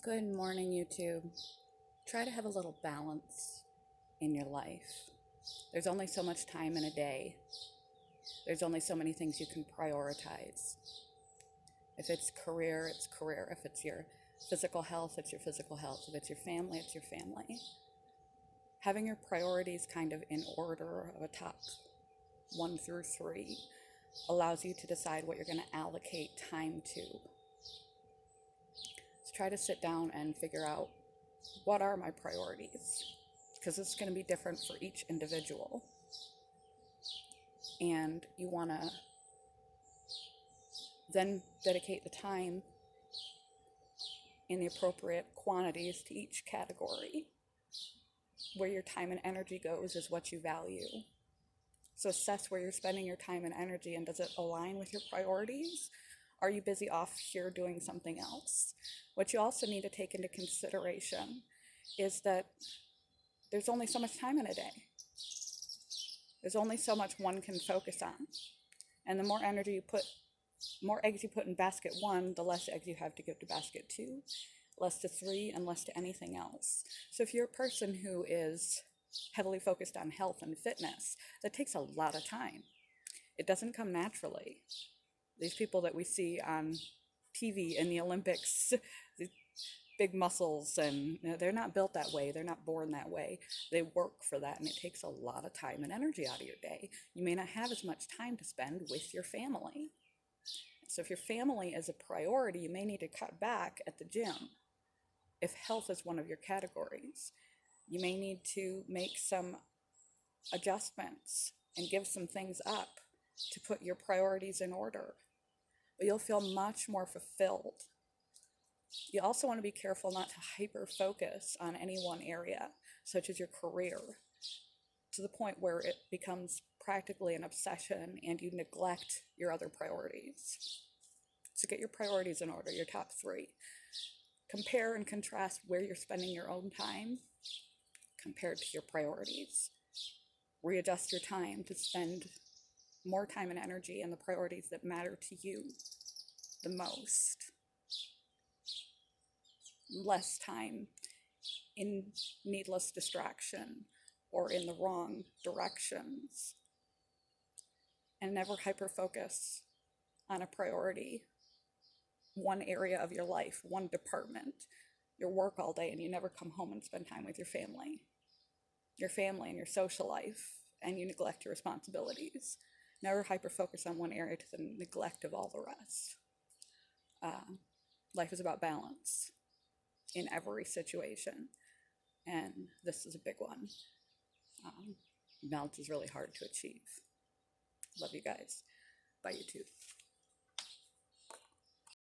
Good morning, YouTube. Try to have a little balance in your life. There's only so much time in a day. There's only so many things you can prioritize. If it's career, it's career. If it's your physical health, it's your physical health. If it's your family, it's your family. Having your priorities kind of in order of a top 1 through 3 allows you to decide what you're going to allocate time to. So try to sit down and figure out, what are my priorities? Because it's going to be different for each individual. And you want to then dedicate the time in the appropriate quantities to each category. Where your time and energy goes is what you value. So assess where you're spending your time and energy, and does it align with your priorities? Are you busy off here doing something else? What you also need to take into consideration is that there's only so much time in a day. There's only so much one can focus on. And the more energy you put, more eggs you put in basket 1, the less eggs you have to give to basket 2, less to 3, and less to anything else. So if you're a person who is heavily focused on health and fitness, that takes a lot of time. It doesn't come naturally. These people that we see on TV in the Olympics, the big muscles, and they're not built that way. They're not born that way. They work for that, and it takes a lot of time and energy out of your day. You may not have as much time to spend with your family. So if your family is a priority, you may need to cut back at the gym. If health is one of your categories, you may need to make some adjustments and give some things up to put your priorities in order. But you'll feel much more fulfilled. You also want to be careful not to hyper focus on any one area, such as your career, to the point where it becomes practically an obsession and you neglect your other priorities. So get your priorities in order, your top 3. Compare and contrast where you're spending your own time compared to your priorities. Readjust your time to spend more time and energy in the priorities that matter to you the most. Less time in needless distraction or in the wrong directions. And never hyper focus on a priority, one area of your life, one department. You work all day and you never come home and spend time with your family and your social life, and you neglect your responsibilities. Never hyper focus on one area to the neglect of all the rest. Life is about balance in every situation, and this is a big one. Balance is really hard to achieve. Love you guys. Bye, YouTube.